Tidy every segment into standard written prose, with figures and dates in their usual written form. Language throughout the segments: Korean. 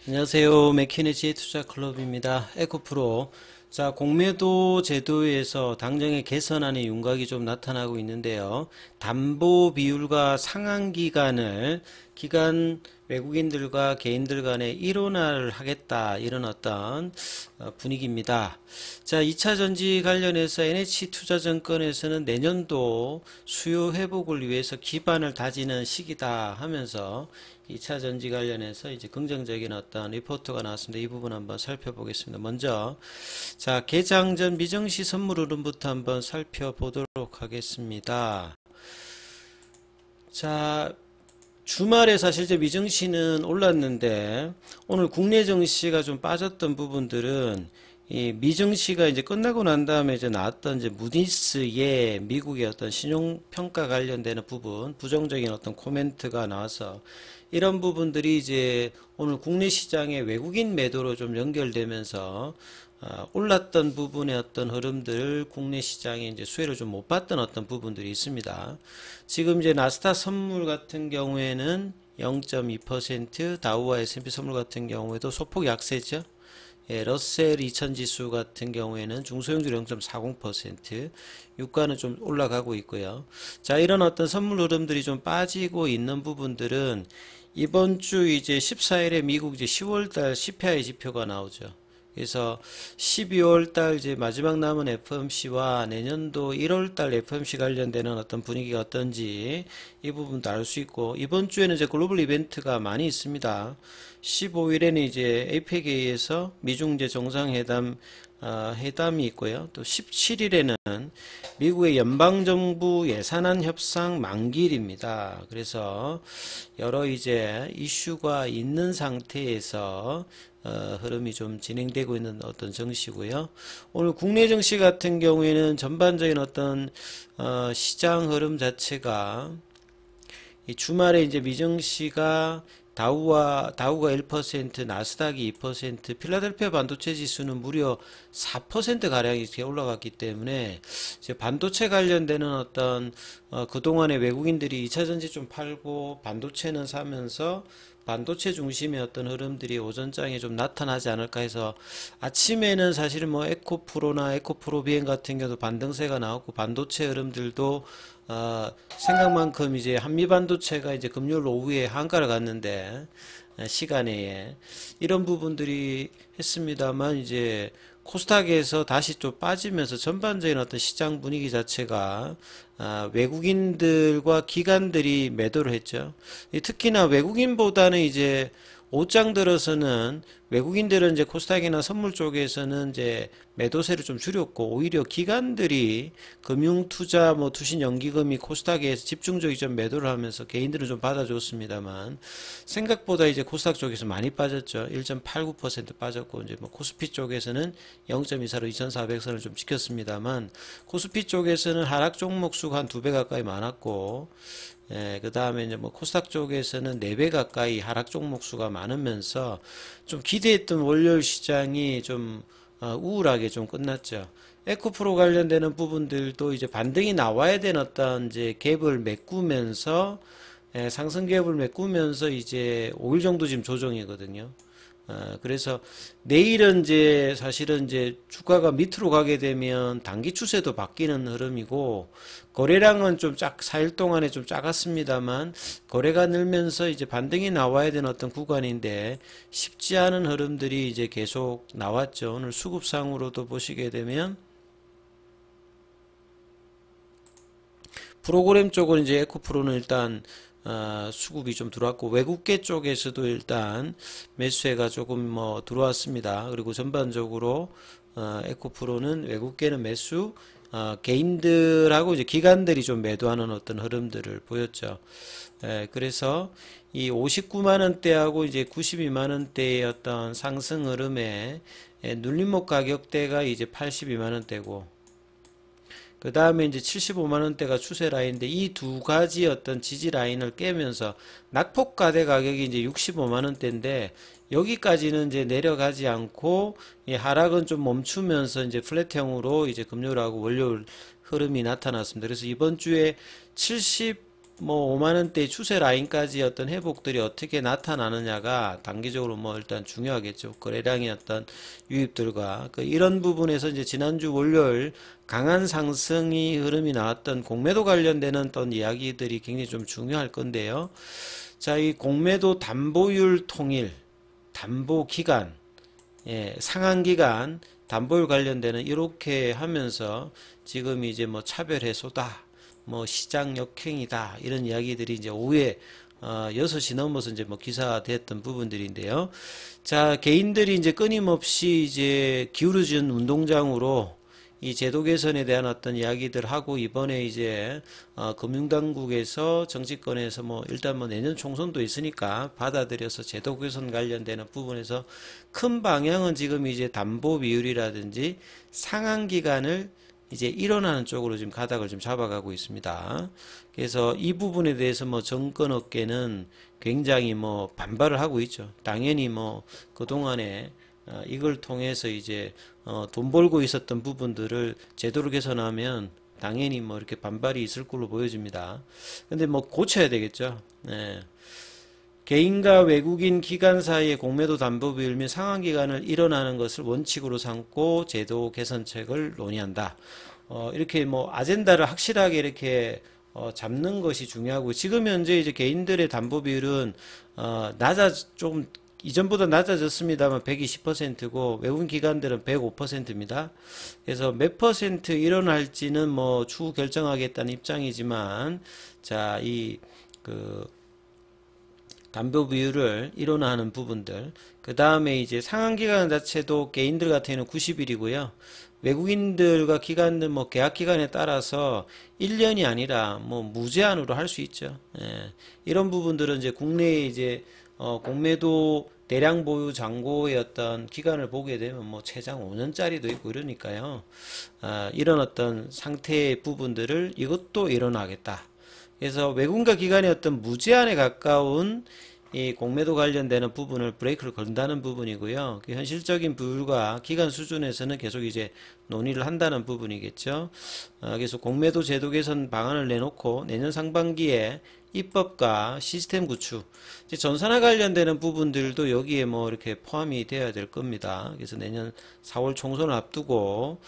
안녕하세요. 맥키네지의 투자클럽입니다. 에코프로. 자, 공매도 제도에서 당장의 개선안의 윤곽이 좀 나타나고 있는데요. 담보 비율과 상환 기간 외국인들과 개인들 간에 일원화를 하겠다. 이런 어떤 분위기입니다. 자, 2차 전지 관련해서 NH투자증권에서는 내년도 수요 회복을 위해서 기반을 다지는 시기다 하면서 2차 전지 관련해서 이제 긍정적인 어떤 리포트가 나왔습니다. 이 부분 한번 살펴보겠습니다. 먼저, 자, 개장 전 미증시 선물 흐름부터 한번 살펴보도록 하겠습니다. 자, 주말에 사실 이제 미증시는 올랐는데, 오늘 국내 증시가 좀 빠졌던 부분들은 이 미증시가 이제 끝나고 난 다음에 이제 나왔던 이제 무디스의 미국의 어떤 신용평가 관련되는 부분, 부정적인 어떤 코멘트가 나와서 이런 부분들이 이제 오늘 국내 시장의 외국인 매도로 좀 연결되면서 올랐던 부분의 어떤 흐름들 국내 시장에 이제 수혜를 좀 못 봤던 어떤 부분들이 있습니다. 지금 이제 나스닥 선물 같은 경우에는 0.2%, 다우와 S&P 선물 같은 경우에도 소폭 약세죠. 예, 러셀 2000 지수 같은 경우에는 중소형주로 0.40%, 유가는 좀 올라가고 있고요. 자, 이런 어떤 선물 흐름들이 좀 빠지고 있는 부분들은 이번 주 이제 14일에 미국 이제 10월달 CPI 지표가 나오죠. 그래서 12월달 이제 마지막 남은 FOMC와 내년도 1월달 FOMC 관련되는 어떤 분위기가 어떤지 이 부분도 알 수 있고, 이번 주에는 이제 글로벌 이벤트가 많이 있습니다. 15일에는 이제 APEC에서 미중재 정상회담 회담이 있고요. 또 17일에는 미국의 연방정부 예산안 협상 만기일입니다. 그래서 여러 이제 이슈가 있는 상태에서 흐름이 좀 진행되고 있는 어떤 정시고요. 오늘 국내 정시 같은 경우에는 전반적인 어떤 시장 흐름 자체가 이 주말에 이제 미증시가 다우가 1%, 나스닥이 2%, 필라델피아 반도체 지수는 무려 4% 가량 이렇게 올라갔기 때문에 이제 반도체 관련되는 어떤 그동안에 외국인들이 2차 전지 좀 팔고 반도체는 사면서 반도체 중심의 어떤 흐름들이 오전장에 좀 나타나지 않을까 해서, 아침에는 사실은 뭐 에코프로나 에코프로 비행 같은 경우도 반등세가 나왔고 반도체 흐름들도 생각만큼 이제 한미반도체가 이제 금요일 오후에 한가를 갔는데 시간에 이런 부분들이 했습니다만, 이제 코스닥에서 다시 좀 빠지면서 전반적인 어떤 시장 분위기 자체가 외국인들과 기관들이 매도를 했죠. 특히나 외국인보다는 이제 옷장 들어서는 외국인들은 이제 코스닥이나 선물 쪽에서는 이제 매도세를 좀 줄였고, 오히려 기관들이 금융투자 뭐 투신연기금이 코스닥에서 집중적으로 좀 매도를 하면서 개인들은 좀 받아줬습니다만, 생각보다 이제 코스닥 쪽에서 많이 빠졌죠. 1.89% 빠졌고, 이제 뭐 코스피 쪽에서는 0.24로 2400선을 좀 지켰습니다만, 코스피 쪽에서는 하락 종목 수가 한 2배 가까이 많았고, 예, 그 다음에 이제 뭐 코스닥 쪽에서는 4배 가까이 하락 종목 수가 많으면서 좀 기대했던 월요일 시장이 좀 우울하게 좀 끝났죠. 에코프로 관련되는 부분들도 이제 반등이 나와야 되는 어떤 이제 갭을 메꾸면서, 예, 상승 갭을 메꾸면서 이제 5일 정도 지금 조정이거든요. 그래서 내일은 이제 사실은 이제 주가가 밑으로 가게 되면 단기 추세도 바뀌는 흐름이고, 거래량은 좀 4일 동안에 좀 작았습니다만 거래가 늘면서 이제 반등이 나와야 되는 어떤 구간인데 쉽지 않은 흐름들이 이제 계속 나왔죠. 오늘 수급상으로도 보시게 되면 프로그램 쪽은 이제 에코프로는 일단 수급이 좀 들어왔고, 외국계 쪽에서도 일단 매수세가 조금 뭐 들어왔습니다. 그리고 전반적으로 에코프로는 외국계는 매수, 개인들하고 이제 기관들이 좀 매도하는 어떤 흐름들을 보였죠. 그래서 이 59만 원대하고 이제 92만 원대의 어떤 상승 흐름에 눌림목 가격대가 이제 82만 원대고, 그 다음에 이제 75만원대가 추세 라인인데, 이 두 가지 어떤 지지 라인을 깨면서 낙폭과대 가격이 이제 65만원대인데, 여기까지는 이제 내려가지 않고 이 하락은 좀 멈추면서 이제 플랫형으로 이제 금요일하고 월요일 흐름이 나타났습니다. 그래서 이번 주에 70 뭐 5만 원대 추세 라인까지 어떤 회복들이 어떻게 나타나느냐가 단기적으로 뭐 일단 중요하겠죠. 거래량의 어떤 유입들과 이런 부분에서 이제 지난주 월요일 강한 상승이 흐름이 나왔던 공매도 관련되는 어떤 이야기들이 굉장히 좀 중요할 건데요. 자, 이 공매도 담보율 통일, 담보 기간, 예, 상한 기간, 담보율 관련되는 이렇게 하면서 지금 이제 뭐 차별 해소다, 뭐 시장 역행이다 이런 이야기들이 이제 오후에 6시 넘어서 이제 뭐 기사됐던 부분들인데요. 자, 개인들이 이제 끊임없이 이제 기울어진 운동장으로 이 제도 개선에 대한 어떤 이야기들 하고 이번에 이제 금융당국에서 정치권에서 뭐 일단 뭐 내년 총선도 있으니까 받아들여서 제도 개선 관련되는 부분에서 큰 방향은 지금 이제 담보 비율이라든지 상한 기간을 이제 일어나는 쪽으로 지금 가닥을 좀 잡아가고 있습니다. 그래서 이 부분에 대해서 뭐 정권업계는 굉장히 뭐 반발을 하고 있죠. 당연히 뭐 그동안에 이걸 통해서 이제 돈 벌고 있었던 부분들을 제도로 개선하면 당연히 뭐 이렇게 반발이 있을 걸로 보여집니다. 근데 뭐 고쳐야 되겠죠. 네. 개인과 외국인 기관 사이의 공매도 담보 비율 및 상환 기간을 일어나는 것을 원칙으로 삼고 제도 개선책을 논의한다. 이렇게 뭐 아젠다를 확실하게 이렇게 잡는 것이 중요하고 지금 현재 이제 개인들의 담보 비율은 조금 이전보다 낮아졌습니다만 120%고 외국인 기관들은 105%입니다. 그래서 몇 퍼센트 일어날지는 뭐 추후 결정하겠다는 입장이지만 자, 담보 비율을 일어나는 부분들 그 다음에 이제 상한 기간 자체도 개인들 같은 경우는 90일이고요. 외국인들과 기관들 뭐 계약 기간에 따라서 1년이 아니라 뭐 무제한으로 할 수 있죠. 예. 이런 부분들은 이제 국내에 이제 공매도 대량 보유 잔고의 어떤 기간을 보게 되면 뭐 최장 5년짜리도 있고 이러니까요. 이런 어떤 상태의 부분들을 이것도 일어나겠다. 그래서 외국인과 기관의 어떤 무제한에 가까운 이 공매도 관련되는 부분을 브레이크를 건다는 부분이고요. 그 현실적인 비율과 기간 수준에서는 계속 이제 논의를 한다는 부분이겠죠. 그래서 공매도 제도 개선 방안을 내놓고 내년 상반기에 입법과 시스템 구축, 이제 전산화 관련되는 부분들도 여기에 뭐 이렇게 포함이 되어야 될 겁니다. 그래서 내년 4월 총선을 앞두고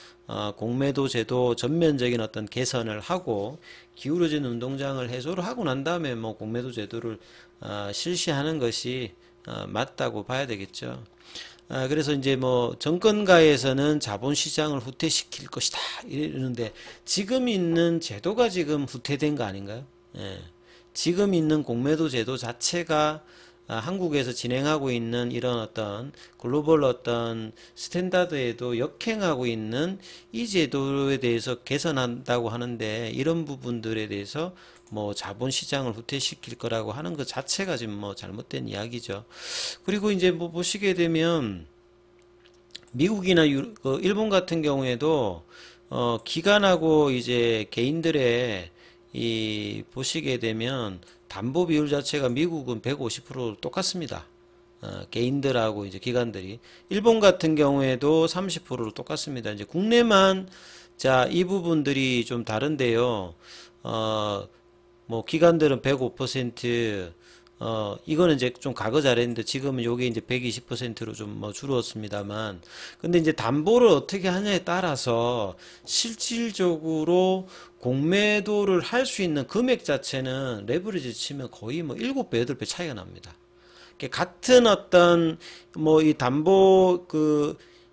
공매도 제도 전면적인 어떤 개선을 하고 기울어진 운동장을 해소를 하고 난 다음에 뭐 공매도 제도를 실시하는 것이 맞다고 봐야 되겠죠. 그래서 이제 뭐 정권가에서는 자본시장을 후퇴시킬 것이다 이러는데 지금 있는 제도가 지금 후퇴된 거 아닌가요? 예. 지금 있는 공매도 제도 자체가 한국에서 진행하고 있는 이런 어떤 글로벌 어떤 스탠다드에도 역행하고 있는 이 제도에 대해서 개선한다고 하는데 이런 부분들에 대해서 뭐 자본시장을 후퇴시킬 거라고 하는 것 자체가 지금 뭐 잘못된 이야기죠. 그리고 이제 뭐 보시게 되면 미국이나 일본 같은 경우에도 기관하고 이제 개인들의 보시게 되면 담보 비율 자체가 미국은 150% 똑같습니다. 개인들하고 이제 기관들이 일본 같은 경우에도 30%로 똑같습니다. 이제 국내만 자, 이 부분들이 좀 다른데요. 뭐 기관들은 105%, 이거는 이제 좀 과거 잘했는데 지금은 요게 이제 120%로 좀 뭐 줄었습니다만, 근데 이제 담보를 어떻게 하냐에 따라서 실질적으로 공매도를 할 수 있는 금액 자체는 레버리지 치면 거의 뭐 7배, 8배 차이가 납니다. 같은 어떤 뭐 이 담보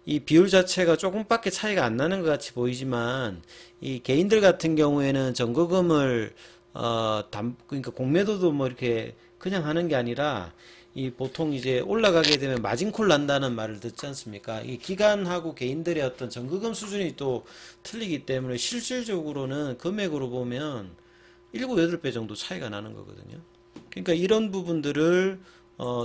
이 비율 자체가 조금밖에 차이가 안 나는 것 같이 보이지만 이 개인들 같은 경우에는 전거금을 그러니까 공매도도 뭐 이렇게 그냥 하는 게 아니라 이 보통 이제 올라가게 되면 마진콜 난다는 말을 듣지 않습니까? 이 기관하고 개인들의 어떤 전거금 수준이 또 틀리기 때문에 실질적으로는 금액으로 보면 7, 8배 정도 차이가 나는 거거든요. 그러니까 이런 부분들을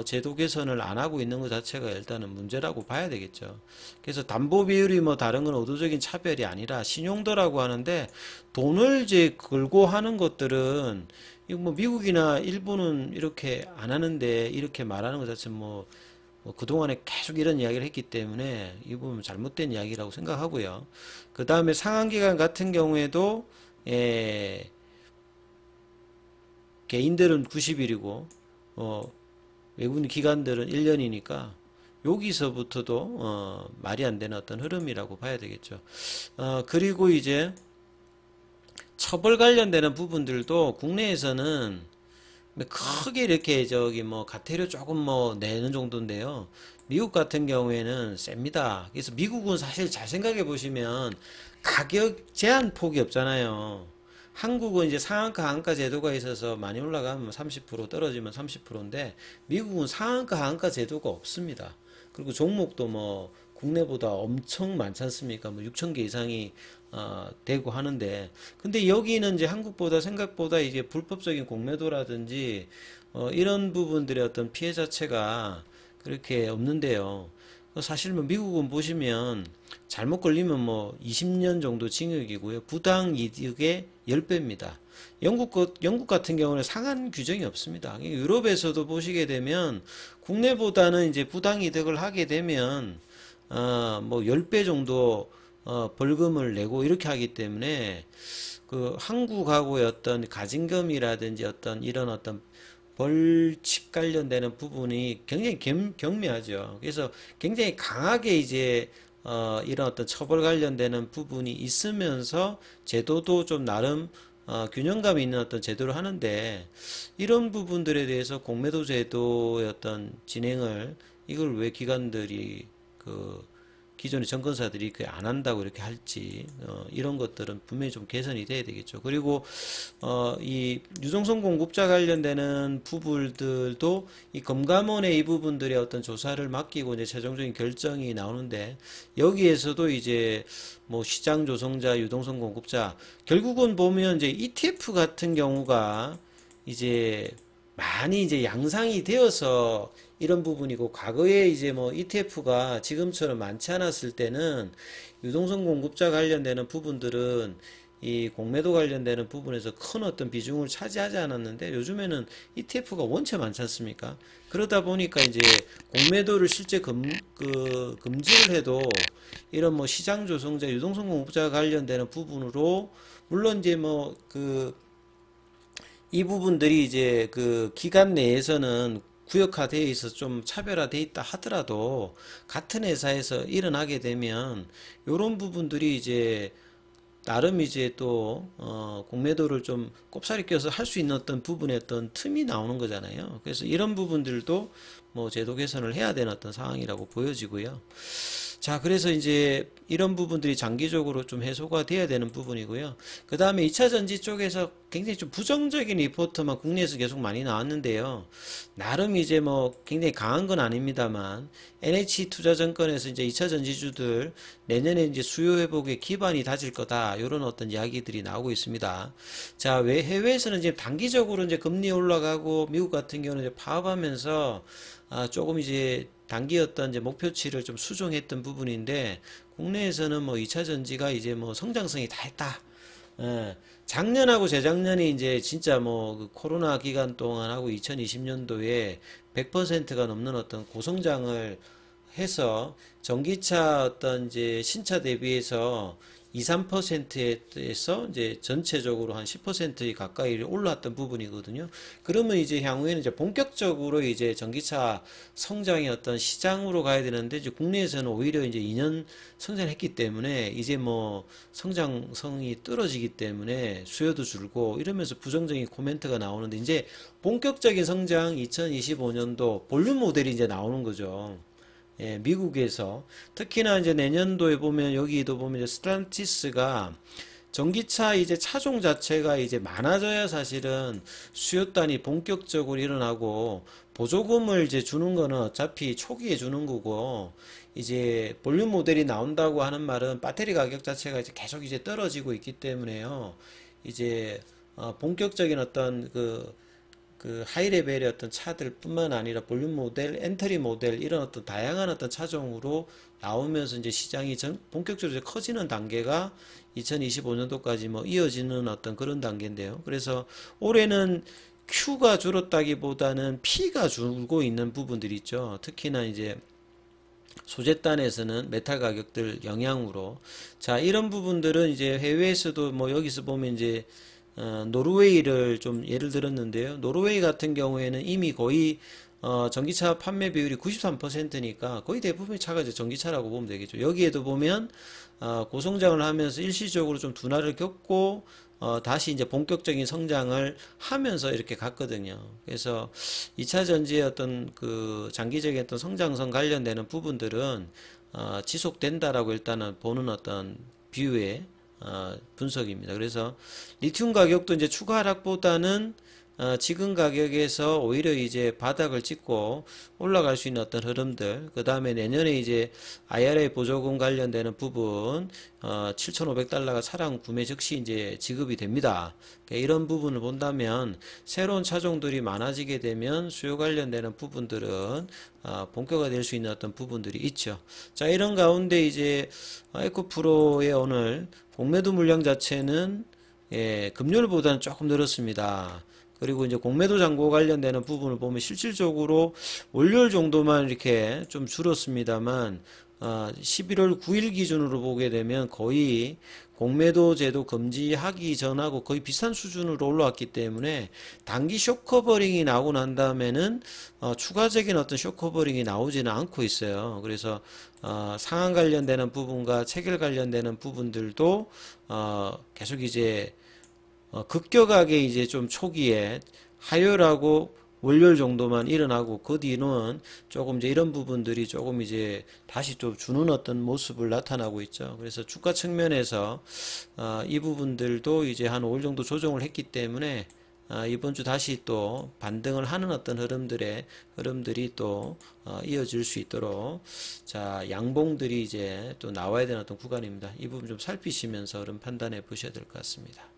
제도 개선을 안 하고 있는 것 자체가 일단은 문제라고 봐야 되겠죠. 그래서 담보 비율이 뭐 다른 건 의도적인 차별이 아니라 신용도라고 하는데 돈을 이제 걸고 하는 것들은 이거 뭐 미국이나 일본은 이렇게 안 하는데 이렇게 말하는 것 자체는 뭐 그동안에 계속 이런 이야기를 했기 때문에 이 부분 잘못된 이야기라고 생각하고요. 그 다음에 상한기간 같은 경우에도 개인들은 90일이고 외국인 기관들은 1년이니까 여기서부터도 말이 안 되는 어떤 흐름이라고 봐야 되겠죠. 그리고 이제 처벌 관련되는 부분들도 국내에서는 크게 이렇게 저기 뭐 과태료 조금 뭐 내는 정도인데요. 미국 같은 경우에는 셉니다. 그래서 미국은 사실 잘 생각해 보시면 가격 제한 폭이 없잖아요. 한국은 이제 상한가 하한가 제도가 있어서 많이 올라가면 30% 떨어지면 30%인데 미국은 상한가 하한가 제도가 없습니다. 그리고 종목도 뭐 국내보다 엄청 많지 않습니까? 뭐 6천 개 이상이 되고 하는데 근데 여기는 이제 한국보다 생각보다 이제 불법적인 공매도라든지 이런 부분들의 어떤 피해 자체가 그렇게 없는데요. 사실 뭐 미국은 보시면 잘못 걸리면 뭐 20년 정도 징역이고요. 부당 이득의 10배입니다. 영국 같은 경우는 상한 규정이 없습니다. 유럽에서도 보시게 되면 국내보다는 이제 부당 이득을 하게 되면 뭐 10배 정도 벌금을 내고 이렇게 하기 때문에 그 한국하고의 어떤 가징금이라든지 어떤 이런 어떤 벌칙 관련되는 부분이 굉장히 경미하죠. 그래서 굉장히 강하게 이제 이런 어떤 처벌 관련되는 부분이 있으면서 제도도 좀 나름 균형감 있는 어떤 제도를 하는데 이런 부분들에 대해서 공매도 제도의 어떤 진행을 이걸 왜 기관들이 그 기존의 정권사들이 그 안 한다고 이렇게 할지 이런 것들은 분명히 좀 개선이 돼야 되겠죠. 그리고 이 유동성 공급자 관련되는 부분들도 이 금감원의 이 부분들의 어떤 조사를 맡기고 이제 최종적인 결정이 나오는데 여기에서도 이제 뭐 시장 조성자, 유동성 공급자 결국은 보면 이제 ETF 같은 경우가 이제 많이 이제 양상이 되어서 이런 부분이고 과거에 이제 뭐 ETF가 지금처럼 많지 않았을 때는 유동성 공급자 관련되는 부분들은 이 공매도 관련되는 부분에서 큰 어떤 비중을 차지하지 않았는데 요즘에는 ETF가 원체 많지 않습니까? 그러다 보니까 이제 공매도를 실제 금지를 해도 이런 뭐 시장 조성자, 유동성 공급자 관련되는 부분으로 물론 이제 뭐 이 부분들이 이제 그 기간 내에서는 구역화되어 있어서 좀 차별화되어 있다 하더라도 같은 회사에서 일어나게 되면 이런 부분들이 이제 나름 이제 또 공매도를 좀 꼽사리 껴서 할 수 있는 어떤 부분의 어떤 틈이 나오는 거잖아요. 그래서 이런 부분들도 뭐 제도 개선을 해야 되는 어떤 상황이라고 보여지고요. 자, 그래서 이제 이런 부분들이 장기적으로 좀 해소가 돼야 되는 부분이고요. 그 다음에 2차 전지 쪽에서 굉장히 좀 부정적인 리포트만 국내에서 계속 많이 나왔는데요. 나름 이제 뭐 굉장히 강한 건 아닙니다만 NH투자증권에서 이제 2차 전지주들 내년에 이제 수요 회복의 기반이 다질 거다. 이런 어떤 이야기들이 나오고 있습니다. 자, 왜 해외에서는 이제 단기적으로 이제 금리 올라가고 미국 같은 경우는 이제 파업하면서 조금 이제 단기 어떤 이제 목표치를 좀 수정했던 부분인데 국내에서는 뭐 2차 전지가 이제 뭐 성장성이 다 했다. 작년하고 재작년이 이제 진짜 뭐그 코로나 기간 동안 하고 2020년도에 100%가 넘는 어떤 고성장을 해서 전기차 어떤 이제 신차 대비해서 2, 3%에서 이제 전체적으로 한 10% 가까이 올랐던 부분이거든요. 그러면 이제 향후에는 이제 본격적으로 이제 전기차 성장의 어떤 시장으로 가야 되는데 이제 국내에서는 오히려 이제 2년 성장했기 때문에 이제 뭐 성장성이 떨어지기 때문에 수요도 줄고 이러면서 부정적인 코멘트가 나오는데 이제 본격적인 성장 2025년도 볼륨 모델이 이제 나오는 거죠. 예, 미국에서 특히나 이제 내년도에 보면 여기도 보면 이제 스텔란티스가 전기차 이제 차종 자체가 이제 많아져야 사실은 수요단이 본격적으로 일어나고 보조금을 이제 주는 거는 어차피 초기에 주는 거고 이제 볼륨 모델이 나온다고 하는 말은 배터리 가격 자체가 이제 계속 이제 떨어지고 있기 때문에요. 이제 본격적인 어떤 그 하이레벨의 어떤 차들 뿐만 아니라 볼륨 모델, 엔트리 모델 이런 어떤 다양한 어떤 차종으로 나오면서 이제 시장이 본격적으로 커지는 단계가 2025년도까지 뭐 이어지는 어떤 그런 단계인데요. 그래서 올해는 Q가 줄었다기보다는 P가 줄고 있는 부분들이 있죠. 특히나 이제 소재단에서는 메탈 가격들 영향으로 자 이런 부분들은 이제 해외에서도 뭐 여기서 보면 이제 노르웨이를 좀 예를 들었는데요. 노르웨이 같은 경우에는 이미 거의 전기차 판매 비율이 93%니까 거의 대부분의 차가 이제 전기차라고 보면 되겠죠. 여기에도 보면 고성장을 하면서 일시적으로 좀 둔화를 겪고 다시 이제 본격적인 성장을 하면서 이렇게 갔거든요. 그래서 2차 전지의 어떤 그 장기적인 어떤 성장성 관련되는 부분들은 지속된다라고 일단은 보는 어떤 뷰의 분석입니다. 그래서 리튬 가격도 이제 추가 하락보다는 지금 가격에서 오히려 이제 바닥을 찍고 올라갈 수 있는 어떤 흐름들, 그 다음에 내년에 이제 IRA 보조금 관련되는 부분, 7,500달러가 차량 구매 즉시 이제 지급이 됩니다. 그러니까 이런 부분을 본다면 새로운 차종들이 많아지게 되면 수요 관련되는 부분들은 본격화될 수 있는 어떤 부분들이 있죠. 자, 이런 가운데 이제 에코프로의 오늘 공매도 물량 자체는 금요일보다는 조금 늘었습니다. 그리고 이제 공매도 잔고 관련되는 부분을 보면 실질적으로 월요일 정도만 이렇게 좀 줄었습니다만 11월 9일 기준으로 보게 되면 거의 공매도 제도 금지하기 전하고 거의 비슷한 수준으로 올라왔기 때문에 단기 숏커버링이 나오고 난 다음에는 추가적인 어떤 숏커버링이 나오지는 않고 있어요. 그래서 상한 관련되는 부분과 체결 관련되는 부분들도 계속 이제 급격하게 이제 좀 초기에 하요일하고 월요일 정도만 일어나고 그 뒤는 조금 이제 이런 부분들이 조금 이제 다시 좀 주는 어떤 모습을 나타나고 있죠. 그래서 주가 측면에서 이 부분들도 이제 한 5일 정도 조정을 했기 때문에 이번 주 다시 또 반등을 하는 어떤 흐름들이 또 이어질 수 있도록 자 양봉들이 이제 또 나와야 되는 어떤 구간입니다. 이 부분 좀 살피시면서 흐름 판단해 보셔야 될 것 같습니다.